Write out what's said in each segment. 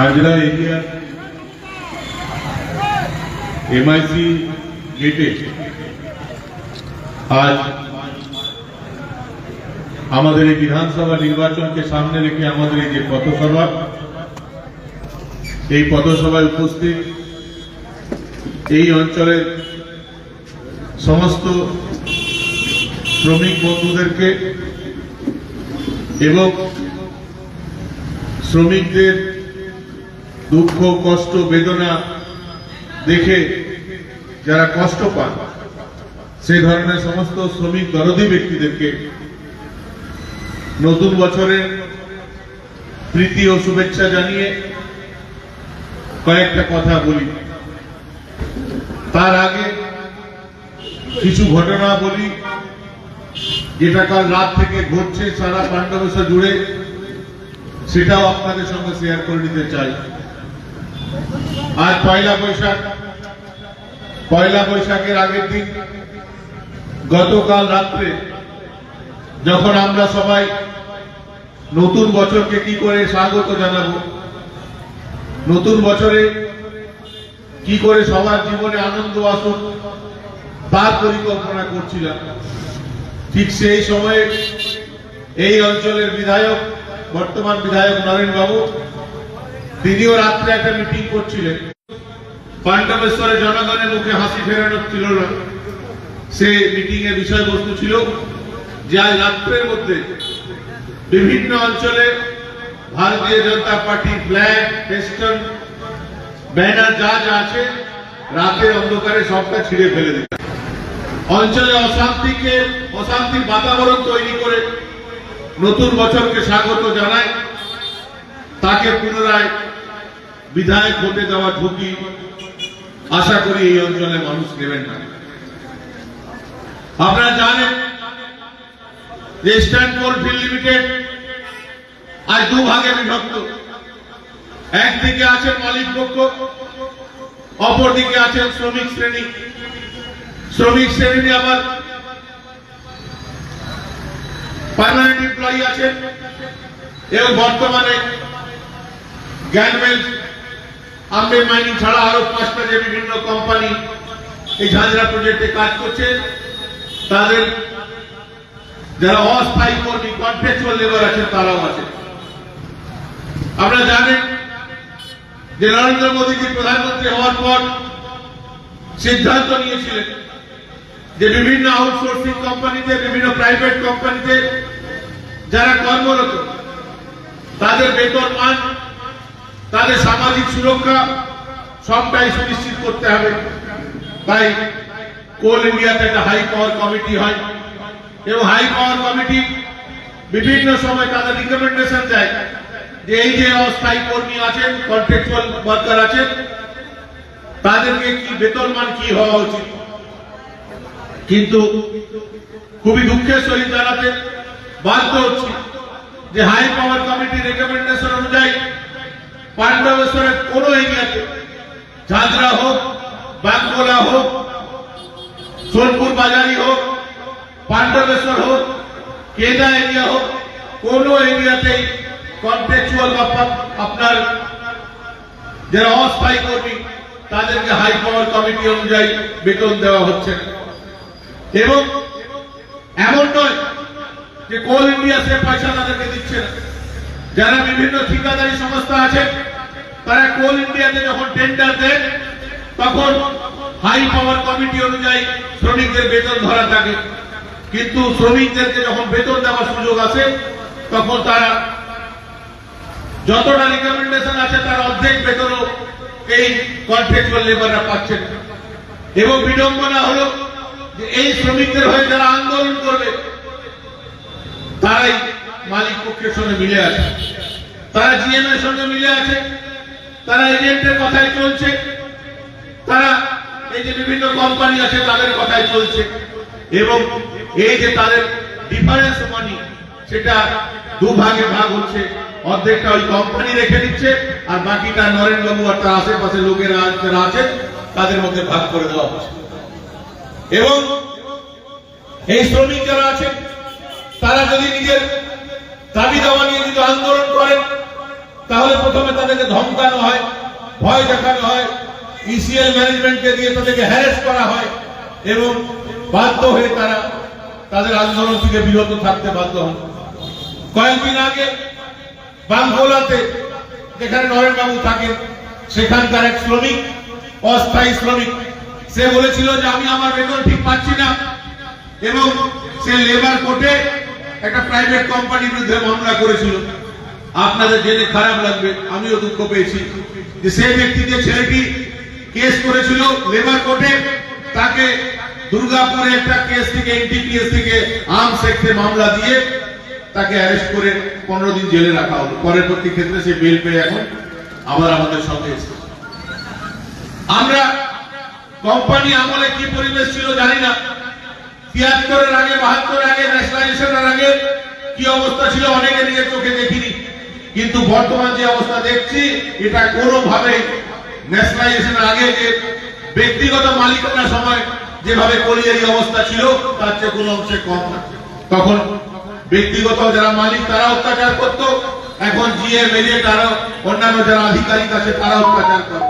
Hazra area MIC গেটে আজ আমাদের এই বিধানসভা নির্বাচনকে সামনে রেখে আমাদের এই যে পথসভা, এই পথসভায় উপস্থিত এই অঞ্চলের সমস্ত শ্রমিক বন্ধুদেরকে এবং শ্রমিকদের দুঃখ কষ্ট বেদনা দেখে যারা কষ্ট পান সেই ধরনের সমস্ত শ্রমিক দরদী ব্যক্তিদেরকে নতুন বছরের প্রীতি ও শুভেচ্ছা জানিয়ে কয়েকটা কথা বলি। তার আগে কিছু ঘটনা বলি যেটা কাল রাত থেকে ঘটছে সারা পাণ্ডবেশ্বর জুড়ে, সেটাও আপনাদের সঙ্গে শেয়ার করে নিতে চাই। আজ পয়লা বৈশাখ, পয়লা বৈশাখের আগের দিন গতকাল রাত্রে যখন আমরা সবাই নতুন বছরকে কি করে স্বাগত জানাবো, নতুন বছরে কি করে সবার জীবনে আনন্দ আসুক তার পরিকল্পনা করছিলাম, ঠিক সেই সময়ে এই অঞ্চলের বিধায়ক, বর্তমান বিধায়ক নরেন বাবু, তিনিও রাত্রে একটা মিটিং করছিলেন। পাণ্ডবেশ্বরের জনগণের মুখে হাসি ফেরানোর ছিল না, সে মিটিং এর বিষয়বস্তু ছিল যে আজ রাত্রের মধ্যে বিভিন্ন অঞ্চলে ভারতীয় জনতা পার্টি ফ্ল্যাগ, ফেস্টন, ব্যানার যা যা আছে রাতের অন্ধকারে সবটা ছিঁড়ে ফেলে দিতে, অঞ্চলে অশান্তির বাতাবরণ তৈরি করে নতুন বছরকে স্বাগত জানায়, তাকে পুনরায় বিধায়ক হতে দেওয়া ঝুঁকি আশা করি এই অঞ্চলের মানুষ নেবেন না। আপনারা জানেন যে ইস্টার্ন কোলফিল্ড লিমিটেড আজ দুভাগে বিভক্ত, একদিকে আছেন মালিক পক্ষ, অপরদিকে আছেন শ্রমিক শ্রেণী। শ্রমিক শ্রেণী আবার পার্মানেন্ট এমপ্লয়ি আছেন এবং বর্তমানে গ্যানমেল, আম্বের মাইনিং ছাড়া আরো 5টা যে বিভিন্ন কোম্পানি এই ঝাঁঝরা প্রজেক্টে কাজ করছে, তাদের যারা অস্থায়ী কর্মী, কন্ট্রাকচুয়াল লেবার আছেন, তারাও আছে। আপনারা জানেন যে নরেন্দ্র মোদীজি প্রধানমন্ত্রী হওয়ার পর সিদ্ধান্ত নিয়েছিলেন যে বিভিন্ন আউটসোর্সিং কোম্পানিতে, বিভিন্ন প্রাইভেট কোম্পানিতে যারা কর্মরত তাদের বেতন মান, তাদের সামাজিক সুরক্ষা সবটাই সুনিশ্চিত করতে হবে। তাই কোল ইন্ডিয়াতে একটা হাই পাওয়ার কমিটি হয় এবং হাই পাওয়ার কমিটি বিভিন্ন সময় তাদের রিকমেন্ডেশন দেয় যে এই যে অস্থায়ী কর্মী আছেন, কন্ট্রাকচুয়াল ওয়ার্কার আছেন, তাদেরকে কি বেতন মান কি হওয়া উচিত। কিন্তু খুবই দুঃখের সহিত জানাতে বাধ্য হচ্ছি যে হাই পাওয়ার কমিটির রেকমেন্ডেশন অনুযায়ী পাণ্ডবেশ্বরের কোন এরিয়াতে, ঝাঁঝরা হোক, বাগবোলা হোক, সোনপুর বাজারি হোক, পাণ্ডবেশ্বর হোক, কেদা এরিয়া হোক, কোন এরিয়াতেই কন্ট্রাকচুয়াল আপনার যারা অস্থায়ী কর্মী তাদেরকে হাই পাওয়ার কমিটি অনুযায়ী বেতন দেওয়া হচ্ছে না। এবং এমন নয় যে কোল ইন্ডিয়া সে পয়সা তাদেরকে দিচ্ছে না, যারা বিভিন্ন ঠিকাদারি সংস্থা আছে তারা কোল ইন্ডিয়াতে যখন টেন্ডার দেন তখন হাই পাওয়ার কমিটি অনুযায়ী শ্রমিকদের বেতন ধরা থাকে, কিন্তু শ্রমিকদেরকে যখন বেতন দেওয়ার সুযোগ আছে তখন তারা যতটা রিকমেন্ডেশন আছে তার অর্ধেক বেতনও এই কন্ট্রাকচুয়াল লেবাররা পাচ্ছেন। এবং বিড়ম্বনা হলো যে এই শ্রমিকদের হয়ে যারা আন্দোলন করবে তারাই মালিক পক্ষের সঙ্গে মিলে আছে, তারা জিএম এর সঙ্গে মিলে আছে, তারা এজেন্টের কথায় চলছে, তারা এই যে বিভিন্ন কোম্পানি আছে তাদের কথায় চলছে এবং এই যে তাদের ডিফারেন্স মানি সেটা দুভাগে ভাগ হচ্ছে, অর্ধেকটা ওই কোম্পানি রেখে দিচ্ছে আর বাকিটা নরেন বাবু আর তার আশেপাশে লোকেরা যারা আছেন তাদের মধ্যে ভাগ করে দেওয়া হচ্ছে। এবং এই শ্রমিক যারা আছেন তারা যদি নিজের দাবি দাওয়া নিয়ে যদি আন্দোলন করেন তাহলে প্রথমে তাদেরকে ধমকানো ভয় দেখানো হয়, ইসিএল ম্যানেজমেন্টকে দিয়ে তাদেরকে হ্যারাস করা হয় এবং বাধ্য হয়ে তারা তাদের আন্দোলন থেকে বিরত থাকতে বাধ্য হন। কয়েকদিন আগে বাংলাতে যেখানে নরেনবাবু থাকেন সেখানকার এক শ্রমিক, অস্থায়ী শ্রমিক, সে বলেছিল যে আমি আমার বেতন ঠিক পাচ্ছি না এবং সে লেবার কোর্টে একটা প্রাইভেট কোম্পানির বিরুদ্ধে মামলা করেছিল। আপনাদের জেনে খারাপ লাগবে, আমিও দুঃখ পেয়েছি যে সেই ব্যক্তি যে ছেলেটি কেস করেছিল লেবার কোর্টে, তাকে দুর্গাপুরে একটা কেস থেকে এনটিপিএস থেকে আর্মস অ্যাক্টে মামলা দিয়ে তাকে অ্যারেস্ট করে 15 দিন জেলে রাখা হলো। পরবর্তী ক্ষেত্রে সে বেল পেয়ে এখন আবার আমাদের সঙ্গে এসেছে। আমরা কোম্পানি আমলে কি পরিবেশ ছিল জানি না, 73-এর আগে 72-এর আগে ন্যাশনালাইজেশনের আগে কি অবস্থা ছিল অনেকে নিজের চোখে দেখিনি, কিন্তু বর্তমান যে অবস্থা দেখছি এটা কোনোভাবে ন্যাশনালাইজেশনের আগে যে ব্যক্তিগত মালিকানার সময় যেভাবে কলিয়ারি অবস্থা ছিল তার চেয়ে কোনো অংশে কম না। তখন ব্যক্তিগত যারা মালিক তারা অত্যাচার করত, এখন জিএম এজেন্ট আর অন্যান্য যারা আধিকারিক আছে তারা অত্যাচার করে।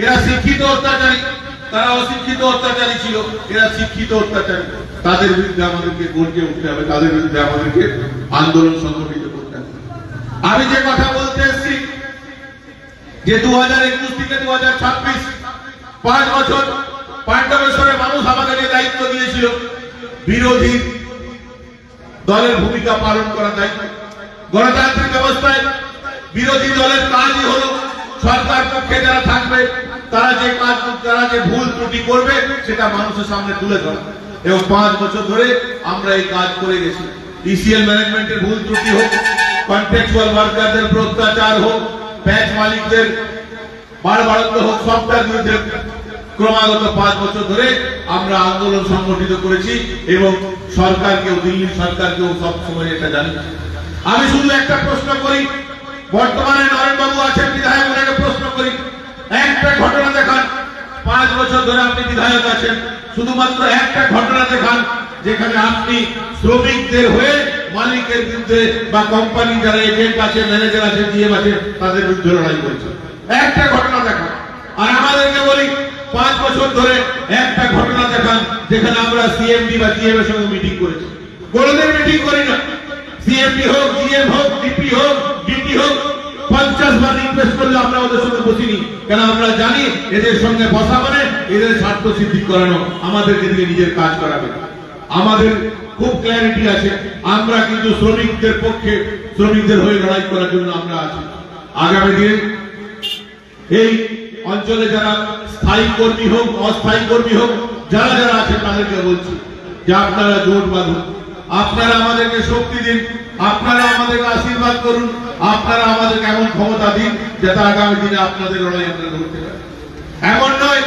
এরা শিক্ষিত অত্যাচারী, তারা অশিক্ষিত অত্যাচারী ছিল, এরা শিক্ষিত অত্যাচারী। তাদের বিরুদ্ধে আমাদেরকে গর্জে উঠতে হবে, তাদের বিরুদ্ধে আমাদেরকে আন্দোলন সংগঠিত করতে হবে। আমি যে কথা বলতে এসেছি যে 2021 থেকে 2026 5 বছর পাণ্ডবেশ্বরের মানুষ আমাদের যে দায়িত্ব দিয়েছিল বিরোধী দলের ভূমিকা পালন করা দায়িত্ব। গণতান্ত্রিক ব্যবস্থায় বিরোধী দলের কাজই হলো সরকার পক্ষে যারা থাকবে তারা যে কাজ, তারা যে ভুল ত্রুটি করবে সেটা মানুষের সামনে তুলে ধরা, এবং 5 বছর ধরে আমরা এই কাজ করে গেছি। ইসিএল ম্যানেজমেন্টের ভুল ত্রুটি হোক, কন্ট্রাকচুয়াল ওয়ার্কারদের অত্যাচার হোক, ব্যাংক মালিকদের বাড়বাড়ন্ত হোক, সবটার বিরুদ্ধে ক্রমাগত 5 বছর ধরে আমরা আন্দোলন সংগঠিত করেছি এবং সরকারকেও, দিল্লি সরকারকেও সবসময় এটা জানিয়েছি। আমি শুধু একটা প্রশ্ন করি, বর্তমানে নরেনবাবু আছেন বিধায়ক, ওনাকে প্রশ্ন করি, একটা ঘটনা দেখান 5 বছর ধরে আপনি বিধায়ক আছেন, শুধুমাত্র একটা ঘটনা দেখান যেখানে আপনি শ্রমিকদের হয়ে মালিকের বিরুদ্ধে বা কোম্পানি যারা এজেন্ট আছে, ম্যানেজার আছে, জিএম আছে তাদের বিরুদ্ধে লড়াই করেছেন। একটা ঘটনা দেখান। আর আমাদেরকে বলি 5 বছর ধরে একটা ঘটনা দেখান যেখানে আমরা সিএমডি বা জিএম এর সঙ্গে মিটিং করেছি। কোনোদিন মিটিং করি না। সিএমডি হোক, জিএম হোক, ডিপি হোক, ডিটি হোক, 50 বার রিকোয়েস্ট করলে আমরা ওদের সঙ্গে বসিনি, কেন আমরা জানি এদের সঙ্গে বসা মানে এদের স্বার্থ সিদ্ধি করানো, আমাদেরকে দিয়ে নিজের কাজ করাবে। আমাদের খুব ক্ল্যারিটি আছে, আমরা কিন্তু শ্রমিকদের পক্ষে, শ্রমিকদের হয়ে লড়াই করার জন্য আমরা আছি। আগামী দিনে এই অঞ্চলে যারা স্থায়ী কর্মী হোক, অস্থায়ী কর্মী হোক, যারা যারা আছেন তাদেরকে বলছি যে আপনারা জোট বাঁধুন, আপনারা আমাদেরকে শক্তি দিন, আপনারা আমাদেরকে আশীর্বাদ করুন, আপনারা আমাদেরকে এমন ক্ষমতা দিন যাতে আগামী দিনে আপনাদের লড়াই আমরা লড়তে পারি। এমন নয়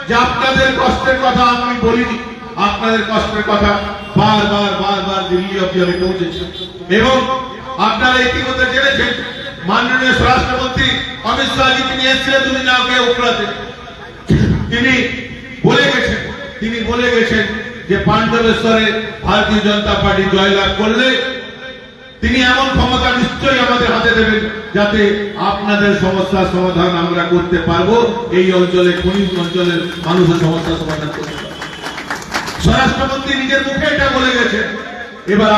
যে আপনাদের কষ্টের কথা আমি বলিনি, আপনাদের কষ্টের কথা বারবার বারবার দিল্লি অব্দি আমি পৌঁছেছি এবং আপনারা ইতিমধ্যে জেনেছেন মাননীয় স্বরাষ্ট্রমন্ত্রী অমিত শাহজি তিনি এসেছিলেন দুদিন আগে উত্তরাতে, তিনি বলে গেছেন যে পাণ্ডবেশ্বরে ভারতীয় জনতা পার্টি জয়লাভ করলে তিনি এমন ক্ষমতা নিশ্চয়ই আমাদের হাতে দেবেন যাতে আপনাদের সমস্যার সমাধান আমরা করতে পারবো, এই অঞ্চলে খনিজ অঞ্চলের মানুষের সমস্যার সমাধান করতে পারবো। স্বরাষ্ট্রমন্ত্রী নিজের মুখে এটা বলে গেছেন। এবার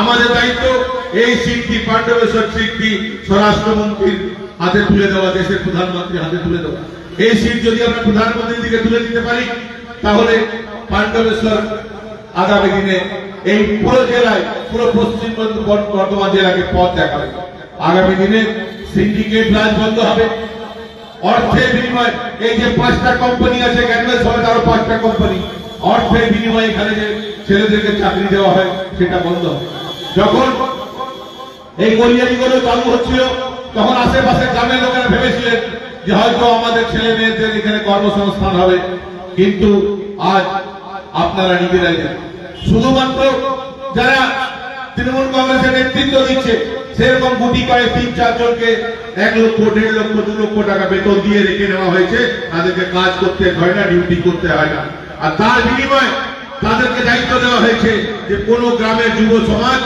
আমাদের দায়িত্ব এই সিটটি, পাণ্ডবেশ্বর সিটটি স্বরাষ্ট্রমন্ত্রীর হাতে তুলে দেওয়া, দেশের প্রধানমন্ত্রীর হাতে তুলে দেওয়া। এই সিট যদি আমরা প্রধানমন্ত্রীর দিকে তুলে দিতে পারি তাহলে পাণ্ডবেশ্বর আগামী দিনে এই পুরো জেলায়, পুরো পশ্চিম বর্ধমান জেলাকে পথ দেখাবে। আগামী দিনে সিন্ডিকেট রাজ বন্ধ হবে, অর্থের বিনিময়ে এই যে 5টা কোম্পানি আছে, গ্যানমেল সমেত আরো 5টা কোম্পানি, অর্থের বিনিময়ে এখানে যে ছেলেদেরকে চাকরি দেওয়া হয় সেটা বন্ধ হবে। যখন এই কলিয়ারিগুলো চালু হচ্ছিল তখন আশেপাশে গ্রামের লোকেরা ভেবেছিলেন যে হয়তো আমাদের ছেলে মেয়েদের এখানে কর্মসংস্থান হবে, কিন্তু আজ আপনারা নিজেরাই জানেন শুধুমাত্র যারা তৃণমূল কংগ্রেসের নেতৃত্ব দিচ্ছে সেরকম গুটি কয়েক 3-4 জনকে 1 লক্ষ, 1.5 লক্ষ, 2 লক্ষ টাকা বেতন দিয়ে রেখে নেওয়া হয়েছে, তাদেরকে কাজ করতে হয় না, ডিউটি করতে হয় না। আর তার বিনিময়ে তাদেরকে দায়িত্ব দেওয়া হয়েছে যে কোন গ্রামের যুব সমাজ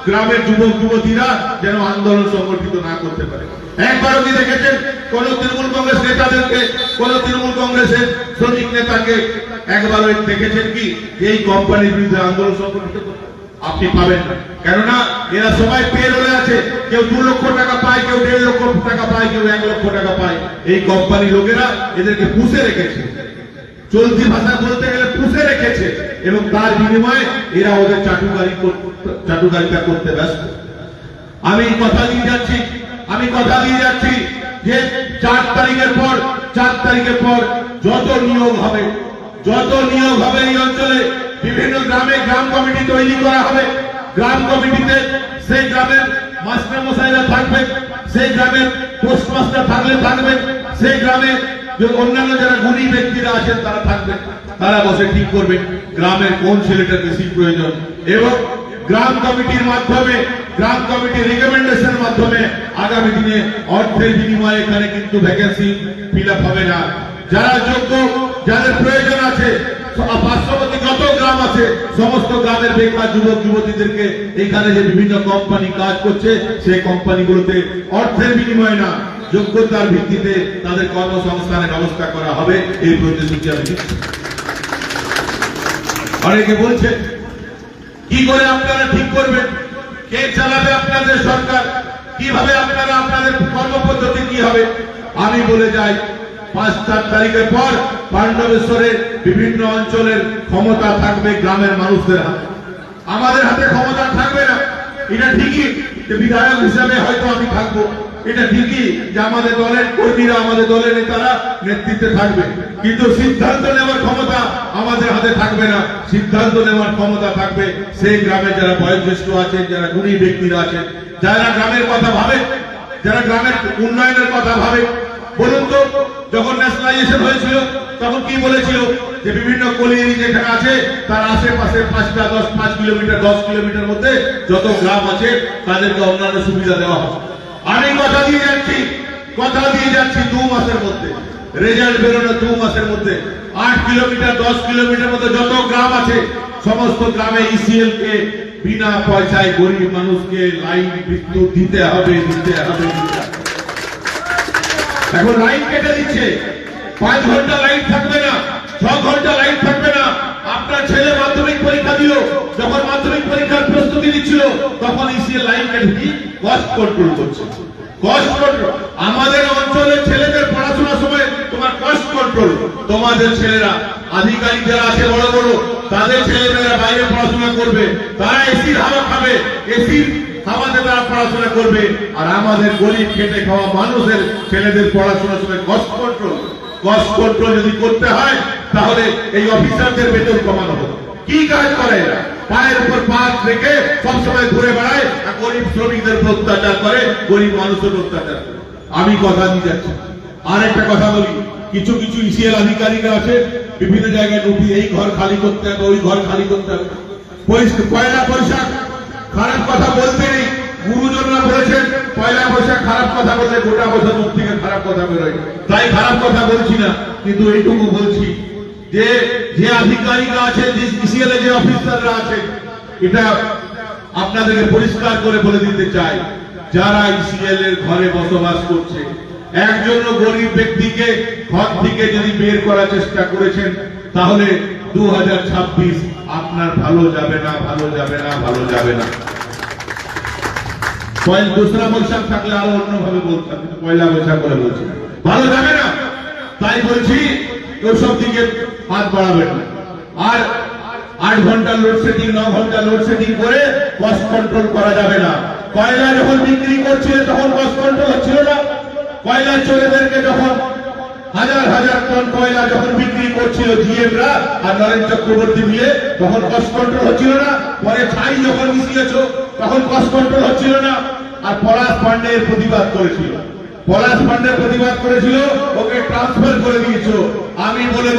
গ্রামের যুবক যুবতীরা যেন আন্দোলন সংগঠিত না করতে পারে। একবারও কি দেখেছেন কোন তৃণমূল কংগ্রেস নেতাদেরকে, কোন তৃণমূল কংগ্রেসের শ্রমিক নেতাকে একবারও দেখেছেন কি এই কোম্পানির বিরুদ্ধে আন্দোলন সংগঠিত করতে? আপনি পাবেন না। কেননা এরা সবাই পেরোলে আছে, কেউ 2 লক্ষ টাকা পায়, কেউ 1.5 লক্ষ টাকা পায়, কেউ 1 লক্ষ টাকা পায়। এই কোম্পানি লোকেরা এদেরকে পুষে রেখেছে, চলতি ভাষা বলতে গেলে পুষে রেখেছে, এবং তার বিনিময়ে এরা ওদের চাটুকারিতা করতে ব্যস্ত। আমি কথা দিয়ে যাচ্ছি যে 4 তারিখের পর যত নিয়োগ হবে এই অঞ্চলে বিভিন্ন গ্রামে গ্রাম কমিটি তৈরি করা হবে। গ্রাম কমিটিতে সেই গ্রামের মাস্টার মশাইরা থাকবে, সেই গ্রামের পোস্টমাস্টার থাকবে, সেই গ্রামে অন্যান্য যারা গুণী ব্যক্তিরা আছেন তারা থাকবে। তারা বসে ঠিক করবে গ্রামের কোন ছেলেটার বেশি প্রয়োজন, এবং গ্রাম কমিটির মাধ্যমে, গ্রাম কমিটির রিকমেন্ডেশনের মাধ্যমে আগামী দিনে অর্থের বিনিময়ে এখানে কিন্তু ভ্যাকেন্সি ফিল আপ হবে না। যারা যোগ্য, যাদের প্রয়োজন আছে, পার্শ্ববর্তী যত গ্রাম আছে সমস্ত গ্রামের বেকার যুবক যুবতীদেরকে এখানে যে বিভিন্ন কোম্পানি কাজ করছে সেই কোম্পানিগুলোতে অর্থের বিনিময়ে না, যোগ্যতার ভিত্তিতে তাদের কর্মসংস্থানের ব্যবস্থা করা হবে। এই প্রতিশ্রুতি আমি দিচ্ছি। অনেকে বলছে কি করে আপনারা ঠিক করবেন, কে চালাবে আপনাদের সরকার, কিভাবে আপনারা আপনাদের কর্মপদ্ধতি কি হবে? আমি বলে যাই 5-4 তারিখের পর পাণ্ডবেশ্বরের বিভিন্ন অঞ্চলের ক্ষমতা থাকবে গ্রামের মানুষদের হাতে, আমাদের হাতে ক্ষমতা থাকবে না। এটা ঠিকই যে বিধায়ক হিসাবে হয়তো আমি থাকবো, এটা ঠিকই যে আমাদের দলের কর্মীরা, আমাদের দলের নেতারা নেতৃত্বে থাকবে, কিন্তু সিদ্ধান্ত নেওয়ার ক্ষমতা আমাদের হাতে থাকবে না। সিদ্ধান্ত নেওয়ার ক্ষমতা থাকবে সেই গ্রামে যারা বয়োজ্যেষ্ঠ আছেন, যারা গুণী ব্যক্তিরা আছেন, যারা গ্রামের কথা ভাবে, যারা গ্রামের উন্নয়নের কথা ভাবে। বলুন তো, যখন ন্যাশনালাইজেশন হয়েছিল তখন কি বলেছিল যে বিভিন্ন কলিয়েরি যেখানে আছে তার আশেপাশে 5 কিলোমিটার 10 কিলোমিটার মধ্যে যত গ্রাম আছে তাদেরকে অন্যান্য সুবিধা দেওয়া হবে। আমি কথা দিয়ে যাচ্ছি 2 মাসের মধ্যে রেজাল্ট বেরোনো, 2 মাসের মধ্যে 8 কিলোমিটার 10 কিলোমিটার মধ্যে যত গ্রাম আছে সমস্ত গ্রামে ইসিএল কে বিনা পয়সায় গরিব মানুষকে লাইন বিদ্যুৎ দিতে হবে। এখন লাইন কেটে দিচ্ছে, 5 ঘন্টা লাইন থাকবে না, 6 ঘন্টা লাইন থাকবে না। আপনার ছেলে মাধ্যমিক পরীক্ষা দিল, যখন মাধ্যমিক পরীক্ষার প্রস্তুতি নিচ্ছিল তখন ইসিএল লাইন কেটে দিয়ে কস্ট কন্ট্রোল করছে। কস্ট কন্ট্রোল আমাদের অঞ্চলের ছেলেদের পড়াশোনার সময় তোমার কস্ট কন্ট্রোল। তোমাদের ছেলেরা আধিকারিক যারা আছে বড় বড়, তাদের ছেলেমেয়েরা বাইরে পড়াশোনা করবে, তারা এসির হাওয়া খাবে, এসির হাওয়াতে তারা পড়াশোনা করবে, আর আমাদের গরিব খেটে খাওয়া মানুষের ছেলেদের পড়াশোনার সময় কস্ট কন্ট্রোল যদি করতে হয় তাহলে এই অফিসারদের বেতন কমানো হবে। কি কাজ করে এরা? পায়ের উপর পা রেখে সবসময় ঘুরে বেড়ায় আর গরিব শ্রমিকদের উপর অত্যাচার করে, গরিব মানুষের অত্যাচার করে। আমি কথা দিয়ে যাচ্ছি। আর একটা কথা বলি, কিছু ইসিএল আধিকারিক আছে বিভিন্ন জায়গায় নোটিশ, এই ঘর খালি করতে হবে, ওই ঘর খালি করতে হবে। পয়লা বৈশাখ খারাপ কথা বলতে নেই, গুরুজনরা বলেছেন পয়লা বৈশাখ খারাপ কথা বললে গোটা বছর মুখ থেকে খারাপ কথা বেরোয়, তাই খারাপ কথা বলছি না। কিন্তু এইটুকু বলছি যে আধিকারিকরা আছেন, ইসিএল যে অফিসাররা আছেন, এটা আপনাদেরকে পরিষ্কার করে বলে দিতে চাই, যারা ইসিএল এর ঘরে বসবাস করছে, একজন গরিব ব্যক্তিকে ঘর থেকে যদি বের করার চেষ্টা করেছেন তাহলে 2026 আপনার ভালো যাবে না। দোসরা বৈশাখ থাকলে আরো অন্যভাবে বলতাম, কিন্তু পয়লা বৈশাখ করে বলছি ভালো যাবে না। তাই বলছি ওইসব দিকে হাত বাড়াবেন না। আর 8 ঘন্টা লোডশেডিং, 9 ঘন্টা লোডশেডিং করে কস্ট কন্ট্রোল করা যাবে না। কয়লা যখন বিক্রি করছিল তখন কস্ট কন্ট্রোল হচ্ছিল না। কয়লা চোরেদেরকে যখন হাজার টন কয়লা যখন বিক্রি করছিল জিএমরা আর নরেন চক্রবর্তী মিলে, তখন কস্ট কন্ট্রোল হচ্ছিল না। পরে ছাই যখন মিশিয়েছ তখন কস্ট কন্ট্রোল হচ্ছিল না। আর পলাশ পান্ডের প্রতিবাদ করেছিল, ওকে ট্রান্সফার করে দিয়েছ। আমি বলে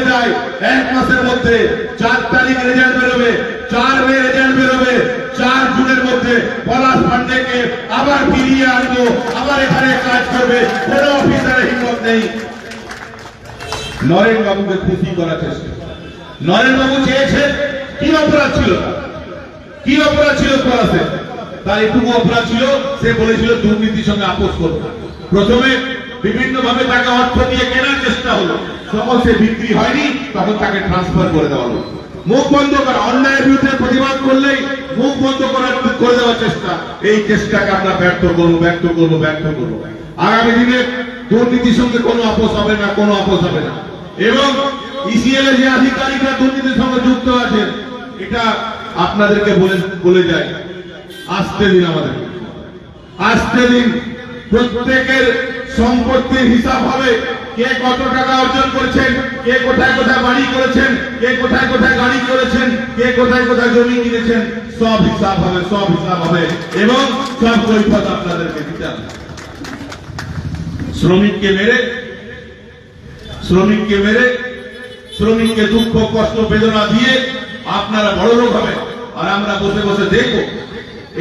যাই 1 মাসের মধ্যে 4 তারিখ রেজাল্ট বেরোবে, 4 মে রেজাল্ট বেরোবে, 4 জুনের মধ্যে পলাশ পান্ডেকে আবার ফিরিয়ে আনবো, আবার এখানে কাজ করবে। কোন অফিসারের হিম্মত নেই। নরেন বাবুকে খুশি করার চেষ্টা, নরেন বাবু চেয়েছেন কি অপরাধ ছিল, কি অপরাধ ছিল পলাশে? তার এটুকু অপরাধ ছিল, সে বলেছিল দুর্নীতির সঙ্গে আপোষ করবে। প্রথমে বিভিন্ন ভাবে তাকে অর্থ দিয়ে কেনার চেষ্টা হলো, যখন সে বিক্রি হয়নি তখন তাকে ট্রান্সফার করে দেওয়া হলো। মুখ বন্ধ করা, অন্যায়ের বিরুদ্ধে প্রতিবাদ করলেই মুখ বন্ধ করে দেওয়ার চেষ্টা, এই চেষ্টাকে আমরা ব্যর্থ করবো, ব্যর্থ করবো, ব্যর্থ করবো। আগামী দিনে দুর্নীতির সঙ্গে কোনো আপোষ হবে না, কোনো আপোষ হবে না। এবং ইসিএল এর যে আধিকারিকরা দুর্নীতির সঙ্গে যুক্ত আছেন, এটা আপনাদেরকে বলে যায়, আসতে দিন, আমাদের আসতে দিন। প্রত্যেকের সম্পত্তির হিসাব হবে, কে কত টাকা অর্জন করেছেন, কে কোথায় কোথায় বাড়ি করেছেন, কে কোথায় কোথায় গাড়ি করেছেন, কে কোথায় কোথায় জমি কিনেছেন, সব হিসাব হবে, সব হিসাব হবে এবং সব কৈফিয়ত আপনাদেরকে দিতে হবে। শ্রমিককে মেরে শ্রমিককে দুঃখ কষ্ট বেদনা দিয়ে আপনারা বড় লোক হবে, আর আমরা বসে বসে দেখো।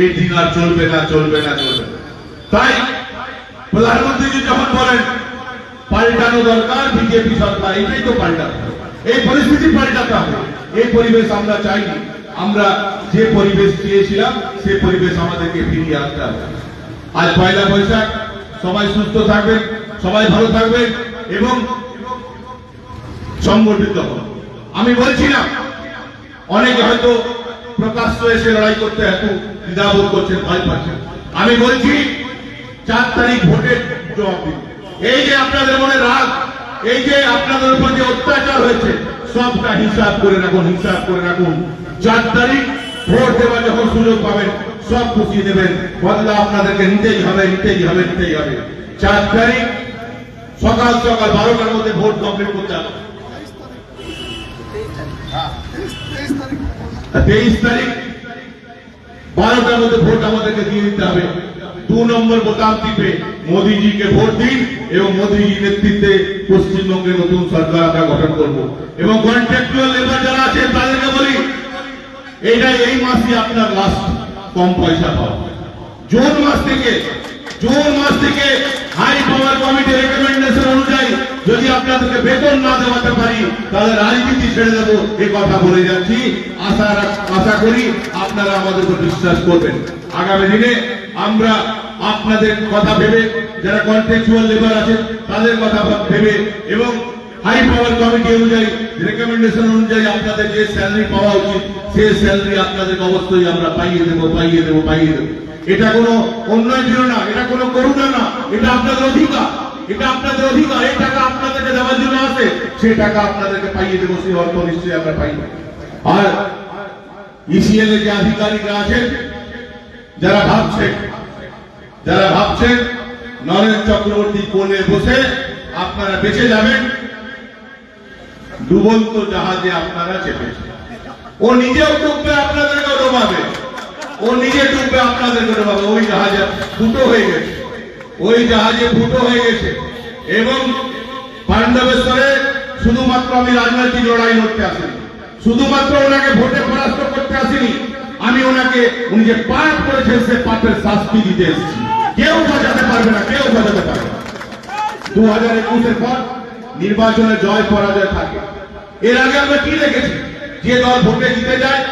এই দিন আর চলবে না, চলবে না, চলবে না। তাই প্রধানমন্ত্রী যখন বলেন পাল্টানো দরকার, বিজেপি সরকার, এটাই তো পাল্টাতে হবে, এই পরিস্থিতি পাল্টাতে হবে। এই পরিবেশ আমরা চাইনি, আমরা যে পরিবেশ চেয়েছিলাম সে পরিবেশ আমাদেরকে ফিরিয়ে আনতে হবে। আজ পয়লা বৈশাখ, সবাই সুস্থ থাকবেন, সবাই ভালো থাকবেন এবং সংগঠিত হবে। আমি বলছিলাম অনেকে হয়তো প্রকাশ্য এসে লড়াই করতে এত দ্বিধাবোধ করছেন, ভয় পাচ্ছেন। আমি বলছি 4 তারিখ ভোটের জবাব দিন। এই যে আপনাদের মনে রাগ, এই যে আপনাদের উপর যে অত্যাচার হয়েছে, সবটা হিসাব করে রাখুন, হিসাব করে রাখুন। 4 তারিখ ভোট দেওয়ার যখন সুযোগ পাবেন সব পুষিয়ে দেবেন। বদলা আপনাদেরকে নিতেই হবে, নিতেই হবে, নিতেই হবে। 4 তারিখ সকাল 12টার মধ্যে ভোট কমপ্লিট করতে হবে। 23 তারিখ 12টার মধ্যে ভোট আমাদেরকে দিয়ে দিতে হবে। 2 নম্বর বোতাম টিপে মোদীজিকে ভোট দিন এবং মোদীজির নেতৃত্বে পশ্চিমবঙ্গে নতুন সরকার আমরা গঠন করব। এবং কন্ট্রাকচুয়াল লেবার যারা আছেন তাদেরকে বলি, এই মাসই আপনার লাস্ট কম পয়সা পাওয়া। জুন মাস থেকে হাই পাওয়ার কমিটির রেকমেন্ডেশন অনুযায়ী যদি আপনাদেরকে বেতন না দেওয়াতে পারি তাহলে রাজনীতি ছেড়ে দেবো, এই কথা বলে যাচ্ছি। আশা করি আপনারা আমাদের উপর বিশ্বাস করবেন। আগামী দিনে আমরা আপনাদের কথা ভেবে, যারা কন্ট্রাকচুয়াল লেবার আছে তাদের কথা ভেবে এবং হাই পাওয়ার কমিটি অনুযায়ী রেকমেন্ডেশন অনুযায়ী আপনাদের যে স্যালারি পাওয়া উচিত সেই স্যালারি আপনাদেরকে অবশ্যই আমরা পাইয়ে দেবো। এটা কোনো অন্যায় ছিল না, এটা কোনো করুণা না, এটা আপনাদের অধিকার, এটা আপনাদের অধিকার। এই টাকা আপনাদেরকে দেওয়ার জন্য আছে, সেই টাকা আপনাদেরকে পাইয়ে দেবো, সেই অর্থ নিশ্চয়ই আমরা পাই। আর ইসিএল এর যে আধিকারিকরা আছেন, যারা ভাবছেন নরেন চক্রবর্তী কোলে বসে আপনারা বেঁচে যাবেন, ডুবন্ত জাহাজে আপনারা চেপেছেন। ও নিজেও ডুববে, আপনাদেরকেও ডোবাবে, ও নিজে ডুববে, আপনাদেরকে ডোবাবে। ওই জাহাজে ফুটো হয়ে গেছে এবং পাণ্ডবেশ্বরে শুধুমাত্র আমি রাজনৈতিক লড়াই লড়তে আসিনি, শুধুমাত্র ওনাকে ভোটে পরাস্ত করতে আসিনি, আমি উনি যে পাপ করেছেন সে পাপের শাস্তি দিতে এসেছি। কেউ বাঁচাতে পারবে না, কেউ বাঁচাতে পারবে না। 2021-এর পর নির্বাচনে জয় পরাজয় থাকে। এর আগে আমরা কি দেখেছি, যে দল ভোটে জিতে যায়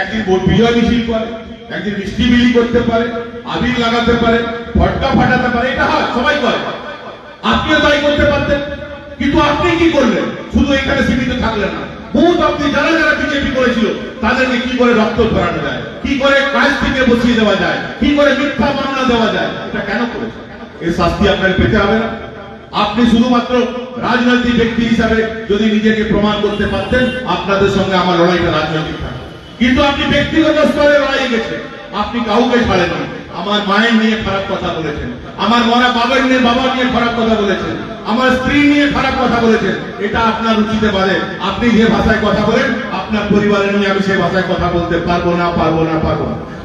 একদিন বিজয় মিছিল করে, একদিন মিষ্টি বিলি করতে পারে, আবির লাগাতে পারে, ফটকা ফাটাতে পারে, এটা হয়, সবাই করে। আপনিও তাই করতে পারতেন, কিন্তু আপনি কি করলেন? শুধু এখানে সীমিত থাকলেন না, বহুত আপনি যারা বিজেপি করেছিল তাদেরকে কি করে রক্ত ধরানো যায়, কি করে কাজ থেকে বসিয়ে দেওয়া যায়, কি করে মিথ্যা মামলা দেওয়া যায়, এটা কেন করেছে? এর শাস্তি আপনাকে পেতে হবে না? আপনি শুধুমাত্র রাজনৈতিক ব্যক্তি হিসাবে যদি নিজেকে প্রমাণ করতে পারতেন, আপনাদের সঙ্গে আমার লড়াইটা রাজনৈতিক থাকে। কিন্তু আপনি ব্যক্তিগত স্তরে লড়াই গেছেন, আপনি কাউকে ছাড়েননি। আমার মায়ের নিয়ে খারাপ কথা বলেছেন, আমার মরা বাবা নিয়ে খারাপ কথা বলেছেন, আমার স্ত্রী নিয়ে খারাপ কথা বলেছেন। এটা আপনার রুচিতে বাদে। আপনি যে ভাষায় কথা বলেন, আপনার পরিবারের নিয়ে আমি সেই ভাষায় কথা বলতে পারবো না।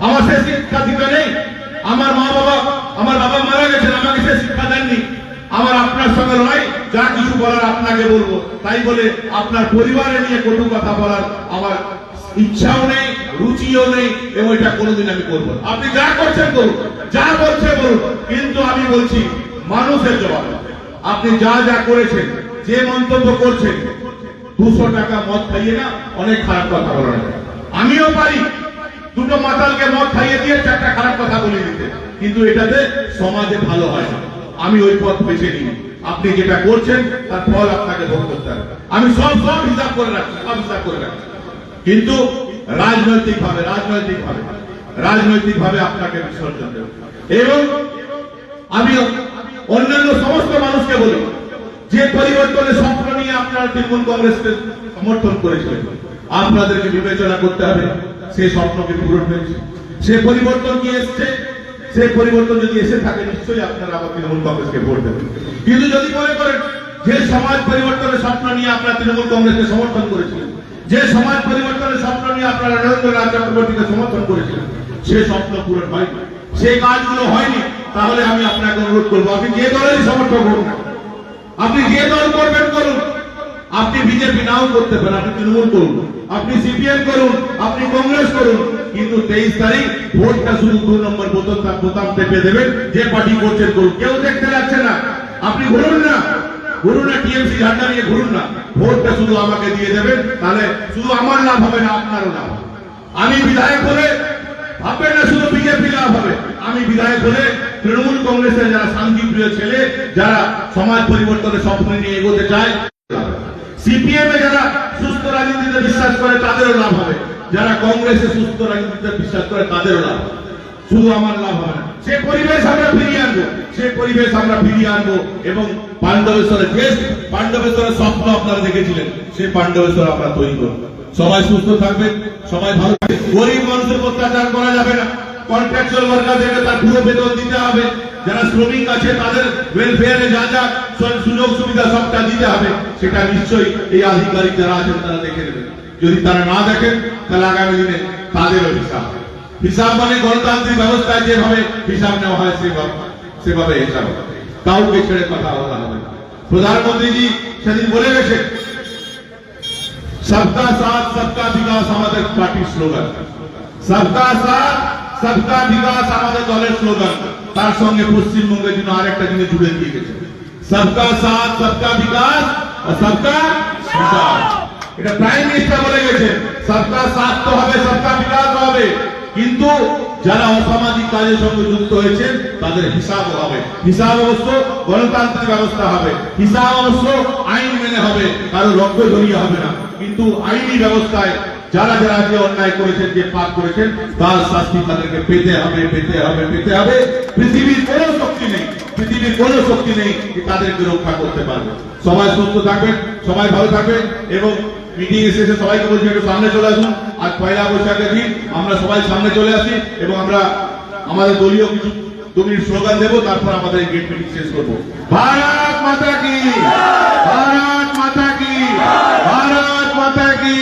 আমার সে শিক্ষা দিতে নেই। আমার বাবা মারা গেছেন, আমাকে সে শিক্ষা দেননি। আমার আপনার সঙ্গে লড়াই, যা কিছু বলার আপনাকে বলবো। তাই বলে আপনার পরিবারের নিয়ে কটু কথা বলার আমার ইচ্ছাও নেই, রুচিও নেই এবং এটা কোনোদিন আমি করবো না। আপনি যা করছেন করুন, যা বলছে বলুন, কিন্তু আমি বলছি মানুষের জবাব। আপনি যা করেছেন, যে মন্তব্য করছেন, 200 টাকা মদ খাইয়ে না অনেক খারাপ কথা বলার, আমিও পারি, দুটো মাতালকে মদ খাইয়ে দিয়ে চারটা খারাপ কথা বলে দিতে, কিন্তু এটাতে সমাজে ভালো হয় না। আমি ওই পথ বেছে নিই। আপনি যেটা করছেন তার ফল আপনাকে ভোগ করতে হবে। আমি সব হিসাব করে রাখছি, সব হিসাব করে রাখছি, কিন্তু রাজনৈতিকভাবে আপনাকে বিসর্জন দেব। এবং আমি অন্যান্য সমস্ত মানুষকে বলি, যে পরিবর্তনের স্বপ্ন নিয়ে আপনারা তৃণমূল কংগ্রেসকে সমর্থন করেছিলেন, আপনাদেরকে বিবেচনা করতে হবে সেই স্বপ্নকে পূরণ হয়েছে, সে পরিবর্তন কি এসছে। সেই পরিবর্তন যদি এসে থাকে নিশ্চয়ই আপনারা আবার তৃণমূল কংগ্রেসকে ভোট দেবেন। কিন্তু যদি মনে করেন যে সমাজ পরিবর্তনের স্বপ্ন নিয়ে আপনারা তৃণমূল কংগ্রেসকে সমর্থন করেছিলেন, যে সমাজ পরিবর্তনের স্বপ্ন নিয়ে আপনারা নরেন্দ্রনাথ চক্রবর্তীকে সমর্থন করেছিলেন, সে স্বপ্ন পূরণ হয়নি, সেই কাজগুলো হয়নি, তাহলে আমি আপনাকে অনুরোধ করবো, আপনি যে দলেরই সমর্থন করুন না, আপনি যে দল করবেন করুন, আপনি বিজেপি নাও করতে পারেন, আপনি তৃণমূল করুন, আপনি সিপিএম করুন, আপনি কংগ্রেস করুন, কিন্তু 23 তারিখ ভোটটা শুধু 2 নম্বর বোতাম টেপে দেবেন, যে পার্টি করছেন করুন, কেউ দেখতে যাচ্ছে না। আপনি ঘুরুন না টিএমসি ঝান্ডা নিয়ে ঘুরুন না, ভোটটা শুধু আমাকে দিয়ে দেবেন, তাহলে শুধু আমার লাভ হবে না, আপনারও লাভ হবে। আমি বিধায়ক হলে ভাববেন না শুধু বিজেপি লাভ হবে, আমি বিধায়ক হলে তৃণমূল কংগ্রেসের যারা শান্তিপ্রিয় ছেলে, যারা সমাজ পরিবর্তনের স্বপ্ন নিয়ে এগোতে চায়, সিপিএম এ যারা সুস্থ রাজনীতিতে বিশ্বাস করে তাদেরও লাভ হবে, যারা কংগ্রেসে সুস্থ রাজনীতিতে বিশ্বাস করে তাদেরও লাভ হবে, শুধু আমার লাভ হবে না। সে পরিবেশ আমরা ফিরিয়ে আনবো, এবং পাণ্ডবেশ্বরের স্বপ্ন আপনারা দেখেছিলেন, সেই পাণ্ডবেশ্বর আমরা তৈরি করবো। সবাই সুস্থ থাকবেন, সবাই ভালো থাকবেন। গরিব মানুষের অত্যাচার করা যাবে না, কন্ট্রাকচুয়াল ওয়ার্কারদেরকে তার পুরো বেতন দিতে হবে, যারা শ্রমিক আছে তাদের ওয়েলফেয়ারে যা যা সুযোগ সুবিধা সবটা দিতে হবে, সেটা নিশ্চয়ই এই আধিকারিক যারা আছেন তারা দেখে নেবেন। যদি তারা না দেখেন তাহলে আগামী দিনে তাদেরও হিসাব মানে গণতান্ত্রিক ব্যবস্থায় যেভাবে হিসাব নেওয়া হয় সেভাবে হিসাব হবে, কাউকে ছেড়ে কথা বলা হবে না। প্রধানমন্ত্রীজি সেদিন বলে গেছেন, সবকা সাথ সবকা বিকাশ আমাদের পার্টির স্লোগান, সবকা সাথ সবকা বিকাশ আমাদের দলের স্লোগান। তার সঙ্গে পশ্চিমবঙ্গের জন্য আরেকটা জিনিস জুড়ে দিয়ে গেছে, সবকা সাথ সবকা বিকাশ আর সবকা বিকাশ। এটা প্রাইম মিনিস্টার বলে গেছেন, সবকা সাথ তো হবে, সবকা বিকাশ হবে, কিন্তু যারা অসামাজিক কাজের সঙ্গে যুক্ত হয়েছেন তাদের হিসাবও হবে। হিসাব অবশ্য গণতান্ত্রিক ব্যবস্থা হবে, হিসাব অবশ্য আইন মেনে হবে, কারো রক্ত জড়িয়ে হবে না, কিন্তু আইনি ব্যবস্থায় যারা যারা যে অন্যায় করেছেন, যে পাপ করেছেন, তার শাস্তি তাদেরকে পেতে হবে। পৃথিবীর কোনো শক্তি নেই যে তাদেরকে রক্ষা করতে পারবে। সবাই সুস্থ থাকবেন, সবাই ভালো থাকবেন, এবং মিটিং শেষে সবাইকে বলছি একটু সামনে চলে আসুন। আজ পয়লা বৈশাখের দিন, আমরা সবাই সামনে চলে আসি এবং আমরা আমাদের দলীয় কিছু 2 মিনিট স্লোগান দেবো, তারপর আমাদের এই গেট মিটিং শেষ করবো। ভারত মাতা কি, ভারত মাতা কি, ভারত মাতা কি।